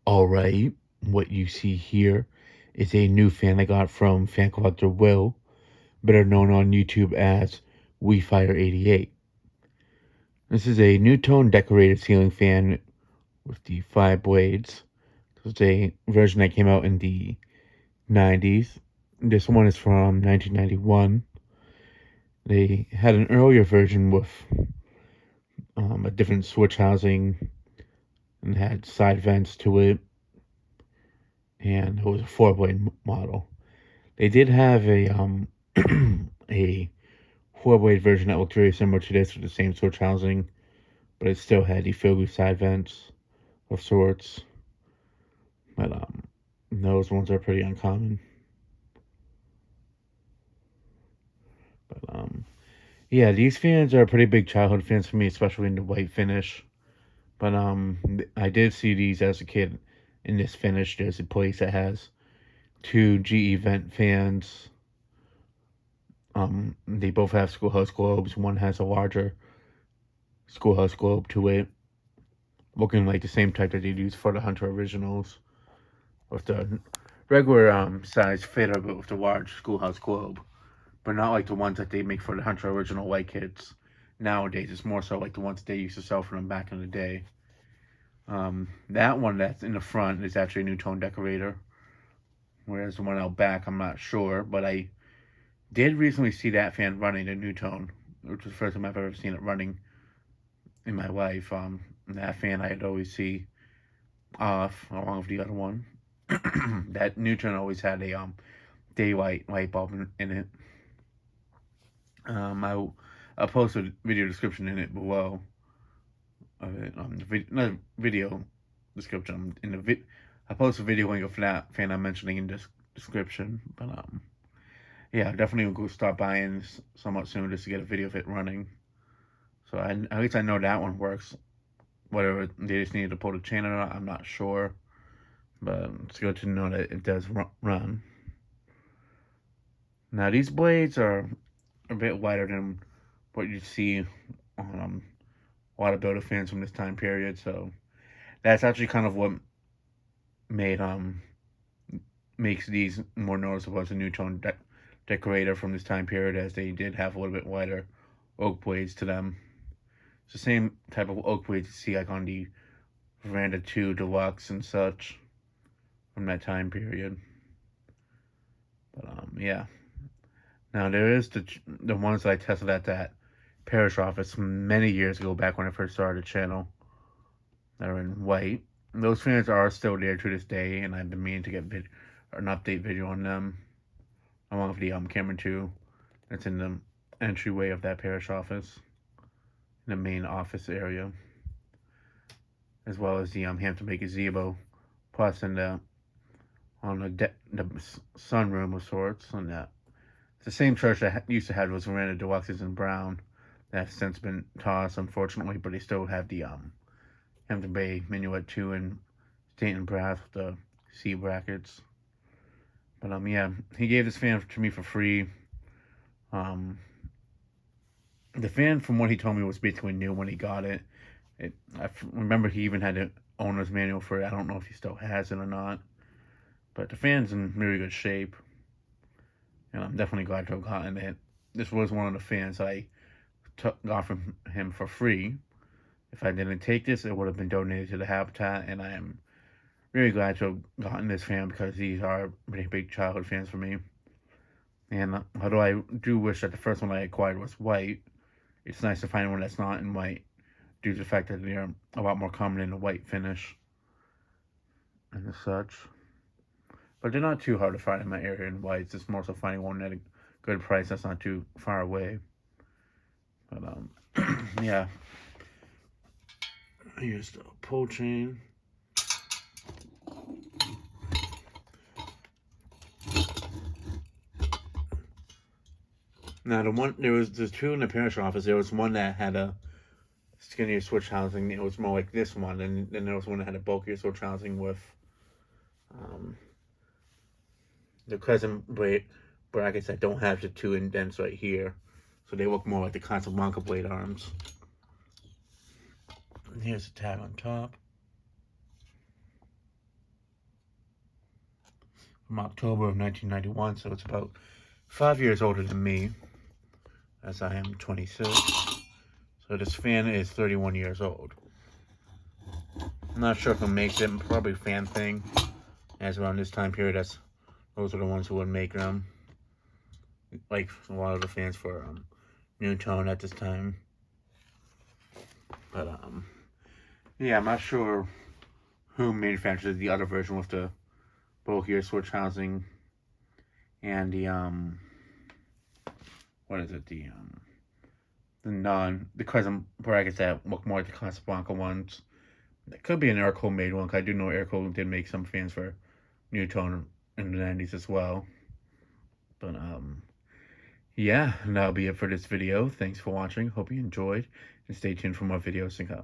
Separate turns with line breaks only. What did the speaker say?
Alright, what you see here is a new fan I got from fan collector Will, better known on YouTube as WeFire88. This is a NuTone decorated ceiling fan with the 5 blades. This is a version that came out in the 90s. This one is from 1991. They had an earlier version with a different switch housing and had side vents to it, and it was a 4-blade model. They did have a 4-blade version that looked very similar to this with the same switch housing, but it still had the filigree side vents of sorts. But those ones are pretty uncommon. But yeah, these fans are pretty big childhood fans for me, especially in the white finish. But I did see these as a kid in this finish. There's a place that has 2 GE vent fans. They both have schoolhouse globes. One has a larger schoolhouse globe to it, looking like the same type that they'd use for the Hunter originals, with the regular size fitter, but with the large schoolhouse globe. But not like the ones that they make for the Hunter original white kits. Nowadays, it's more so like the ones that they used to sell for them back in the day. That one that's in the front is actually a NuTone Decorator, whereas the one out back, I'm not sure, but I did recently see that fan running a NuTone, which was the first time I've ever seen it running in my life. That fan I'd always see off along with the other one. That NuTone always had a daylight light bulb in it. I'll post a video description in it below of it. Not video description in the I post a video link of that fan I'm mentioning in this description. But yeah, definitely will go stop by and somewhat soon just to get a video of it running. So at least I know that one works. Whether they just needed to pull the chain or not, I'm not sure. But it's good to know that it does run. Now these blades are a bit wider than what you see on a lot of builder fans from this time period. So that's actually kind of what made makes these more noticeable as a NuTone Decorator from this time period, as they did have a little bit wider oak blades to them. It's the same type of oak blades you see like on the Veranda 2 Deluxe and such from that time period. But yeah. Now there is the ones that I tested at that parish office many years ago, back when I first started the channel, that are in white. Those fans are still there to this day, and I've been meaning to get an update video on them, along with the camera 2 that's in the entryway of that parish office, in the main office area, as well as the Hampton Bay gazebo, plus in the sunroom of sorts. And that it's the same church that used to have those Veranda Deluxes in brown that have since been tossed, unfortunately, but they still have the Hampton Bay Minuet 2 in stained brass with the C brackets. But yeah, he gave this fan to me for free. The fan, from what he told me, was basically new when he got it. I remember he even had an owner's manual for it. I don't know if he still has it or not. But the fan's in really good shape, and I'm definitely glad to have gotten it. This was one of the fans I got from him for free. If I didn't take this, it would have been donated to the Habitat, and I am really glad to have gotten this fan because these are pretty big childhood fans for me. And although I do wish that the first one I acquired was white, it's nice to find one that's not in white, due to the fact that they're a lot more common in the white finish and such. But they're not too hard to find in my area in whites. It's more so finding one at a good price that's not too far away. But yeah. Here's the pull chain. Now there's 2 in the parish office. There was one that had a skinnier switch housing. It was more like this one, and then there was one that had a bulkier switch housing with the crescent brackets that don't have the 2 indents right here, so they look more like the Casablanca blade arms. And here's the tab on top. from October of 1991, so it's about 5 years older than me, as I am 26. So this fan is 31 years old. I'm not sure who makes it, probably a fan thing, as around this time period, those are the ones who would make them. Like a lot of the fans for NuTone at this time. But yeah, I'm not sure who manufactured the other version with the bulkier switch housing and the what is it, the crescent brackets that look more like the Casablanca ones. It could be an Airco made one, because I do know Airco did make some fans for NuTone in the 90s as well. But yeah, and that'll be it for this video. Thanks for watching. Hope you enjoyed, and stay tuned for more videos to come.